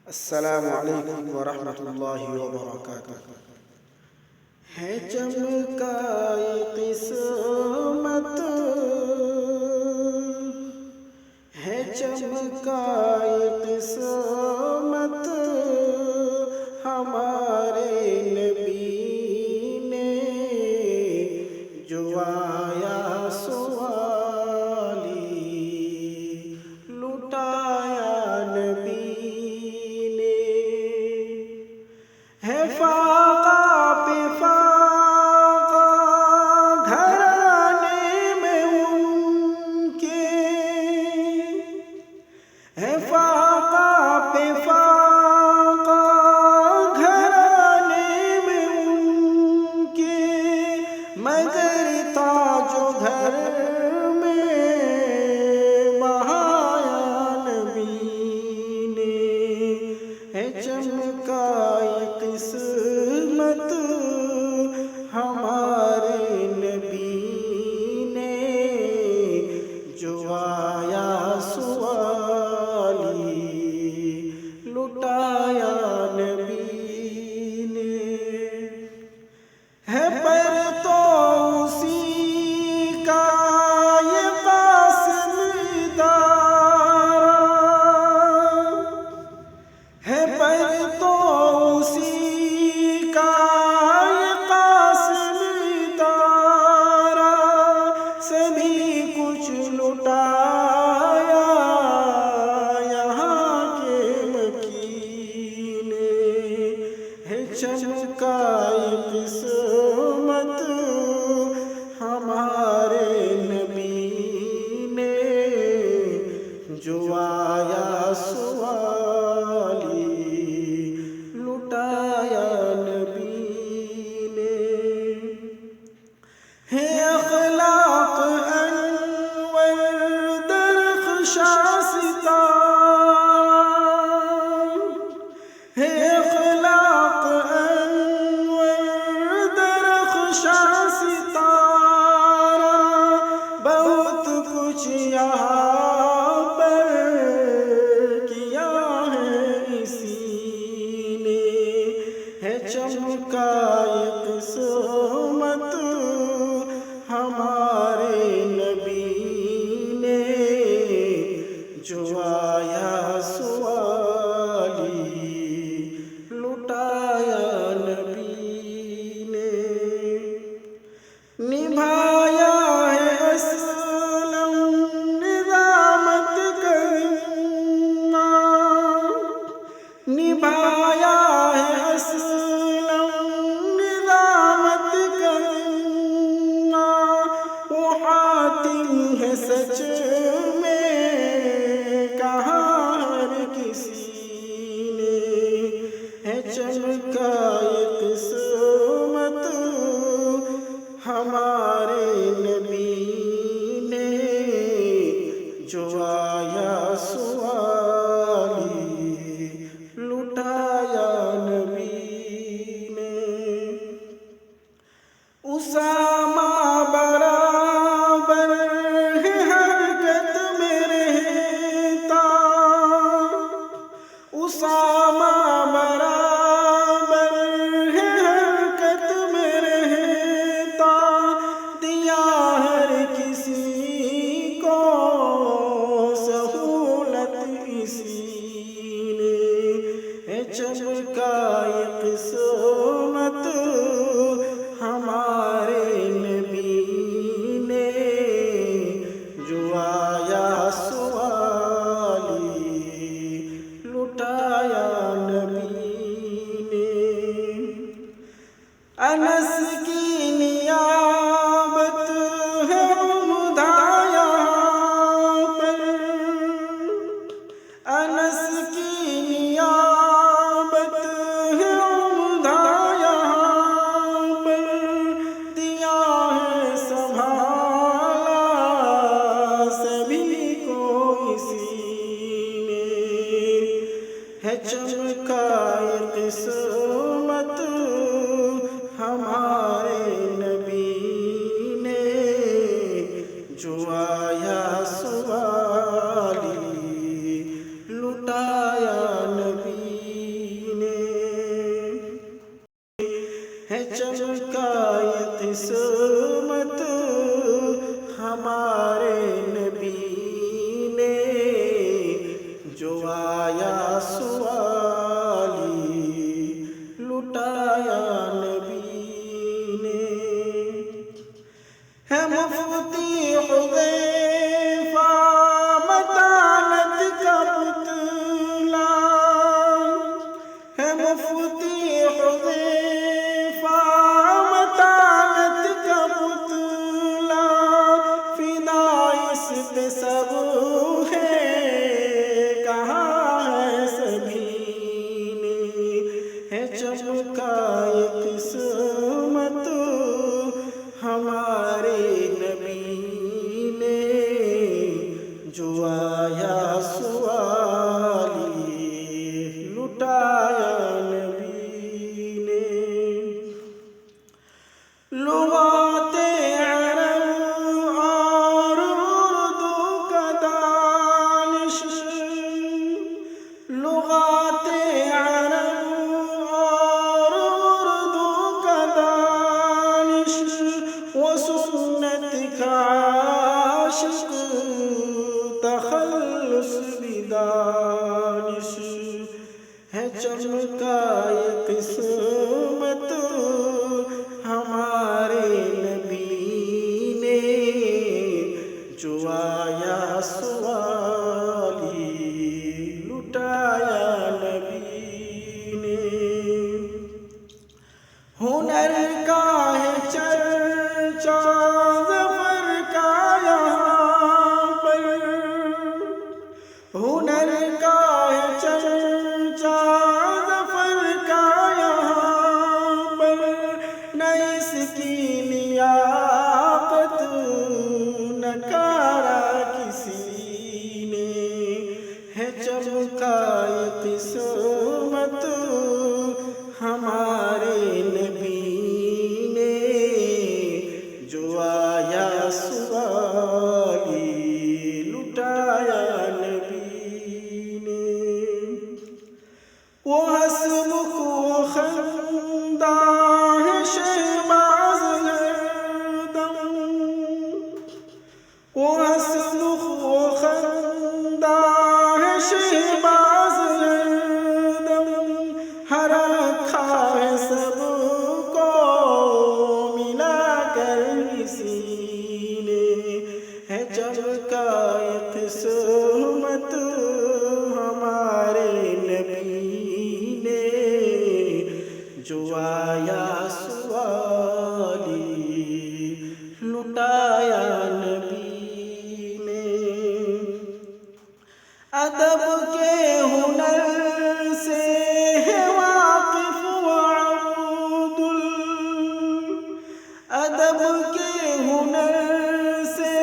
السلام علیکم ورحمۃ اللہ وبرکاتہ۔ ہے چمکائی قسمت، ہے چمکائی قسمت، ہمارے نبی نے جو آیا سوالی لٹایا نبی ہے فاقہ پہ فاقہ گھرانے میں ان کے، ہے فاقہ پہ فاقہ گھرانے میں ان کے، مگر تاج و گھر میں بہایا نبی نے، ہے چمکائی قسمت ہمارے نبی نے جو آیا سوالی لٹایا نبی نے، ہے پر تو اسی کا یہ قاسم ادارہ، ہے پر تو اسی کا یہ قاسم ادارہ، سبھی کچھ لٹایا یہاں کے مکی نے، ہے چمکائی قسمت ہمارے نبی نے جو آیا سوالی لٹایا نبی نے، ہے اخلاق انور درخشاں ستارہ، ہے اخلاق انور درخشاں ستارہ، بہت کچھ یہاں پر کیا ہے اسی نے، ہے چمکائی قسمت ہمارے نبی نے جو آیا سوالی لٹایا نبی نے، نبھایا ہے اسلم نظامت کرنا، نبھایا ہے اسلم نظامت کرنا، وہ حاتم ہے سچ میں کہاں ہر کسی نے، ہے چمکائی قسمت ہمارے نبی نے جو آیا سوالی لٹایا نبی نے، اسامہ برابر ہے حرکت میں رہتا، اسامہ برابر ہے حرکت میں رہتا، دیا ہر کسی کو سہولت اسی نے، ہے چمکائی قسمت ہمارے نبی نے جو آیا سوالی لٹایا نبی نے، انس کی نیابت ہے عمدہ یہاں پر، انس کی نیابت ہے عمدہ یہاں پر، دیا ہے سنبھالا سبھی کو اسی نے، ہے چمکائی قسمت ہمارے نبی نے جو آیا سوالی لٹایا نبی آیا سوالی لٹایا نبی نے، ہے مفتی حذیفہ متانت کا پتلا، ہے مفتی حذیفہ متانت کا پتلا، فدا اس پہ سب ہے کہاں ہے سبھی نے، ہے چمکائے قسمت ہمارے نبی نے، جو آیا سوالی لٹایا نبی نے، لغات عرب اور اردو کا دانش، لغات عرب اور اردو کا دانش، وہ سنت کا عاشق تخلص بھی دانش، ہے چمکائے قسمت ہمارے نبی نے، جو آیا سوالی لٹایا نبی نے، ہنر کا ہے چرچا ظفر کا یہاں پر، ہنر کا ہے چرچا ظفر کا یہاں پر، نہ اس کی لیاقت نکارا کسی نے، ہے چمکائے قسمت ہمارے نبی نے، جو آیا سوالی لٹایا نبی نے، وہ حسبک و خندہ ہے شہباز ہردم، وہ حسبک و خندہ ہے شہباز ہردم، ہر رکھا ہے سب کو ملا کر کسی نے، ہے چمکائے قسمت ہمارے نبی نے، جو آیا سوالی لٹایا نبی نے، ادب کے ہنر سے ہے واقف وعبد، ادب کے ہنر سے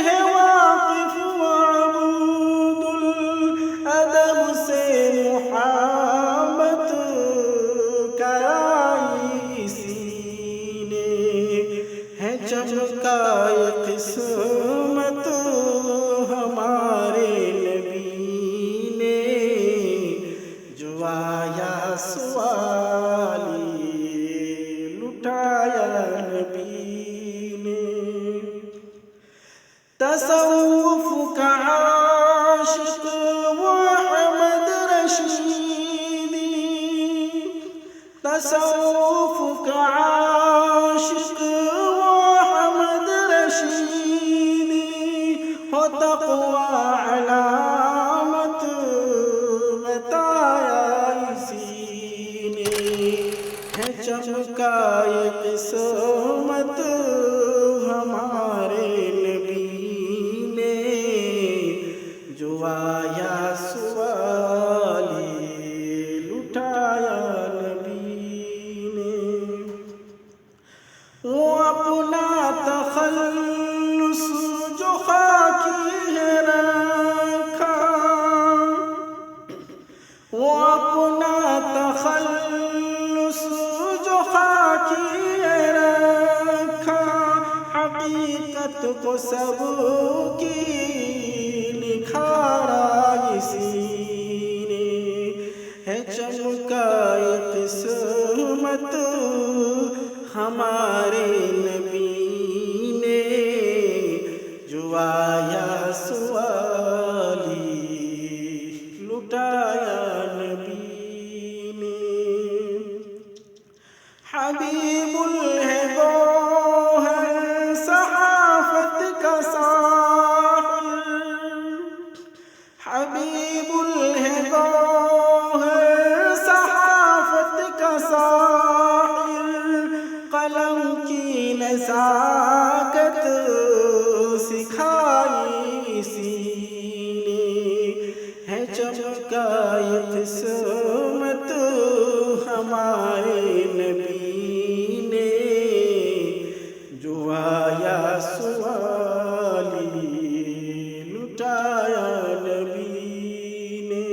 ہے واقف وعبد، ادب سے محبت کرائی اسی نے، ہے چمکائے قسمت ہمارے نبی نے، جو آیا سوالی لٹایا نبی نے، تصوف کا عاشق وہ احمد رشیدی، تصوف کا عاشق وہ احمد رشیدی، ہو تقوی علامت بتایا اسی نے، ہے چمکائے قسمت ہمارے نبی نے، جو آیا سوالی لٹایا نبی نے، وہ اپنا تخلص جو خاکی ہے رکھا، وہ اپنا تخلص جو خاکی ہے رکھا، حقیقت کو سب کی نکھارا اسی نے، ہے چمکائے قسمت ہمارے نبی نے، جو آیا سوالی لٹایا لٹایا نبی نے. حبیب ہے وہ ہے صحافت کا ساحل. حبیب ہے وہ ہے صحافت کا ساحل. قلم کی نزاکت سکھائی اسی نے. ہے چمکا یہ قسمت ہمارے نبی نے. جو آیا سوالی لٹایا نبی نے.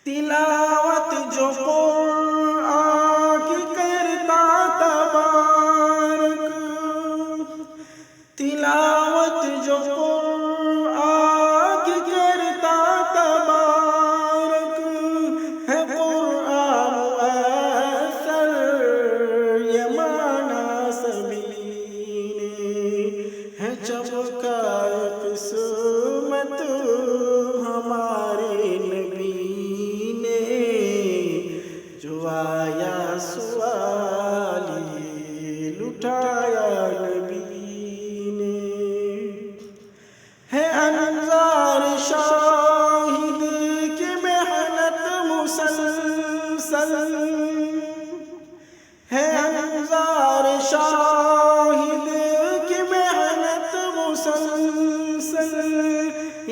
تلاوت جو قرآن کی کرتا تبارک. تلاوت جو قرآن کی کرتا تبارک. ہے قرآن مؤثر یہ معنی سبھی نے. ہے چمکا قسمت ہمارے نبی نے. جو آیا سوالی لٹایا نبی نے. ہے انظار شاہد کی محنت مسلسل. ہے انظار شاہد کی محنت مسلسل.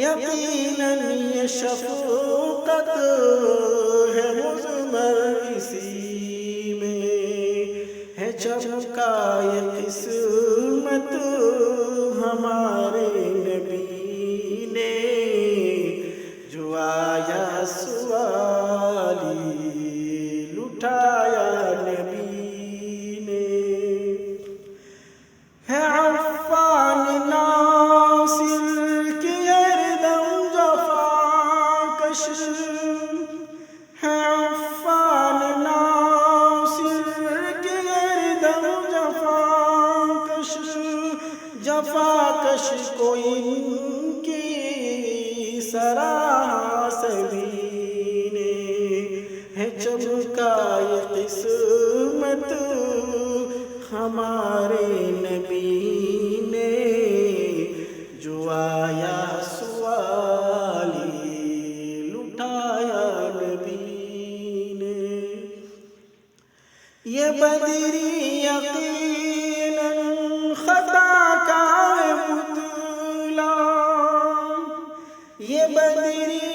یقیناً یہ شفقت ہے مضمر اسی میں. ہے چمکا یہ قسمت ہمارے نبی نے. جو آیا سوالی لٹایا نبی نے. ہے عفان ناصر کی ہردم جفاکش. ہے عفان ناصر کی ہردم جفاکش. جفاکش کو ان کی سراہا سبھی نے. ہے چمکا یہ قسمت ہمارے نبی نے. جو آیا سوالی لٹایا نبی نے. یہ بدری یقیناً خطا کا ہے پتلا. یہ بدری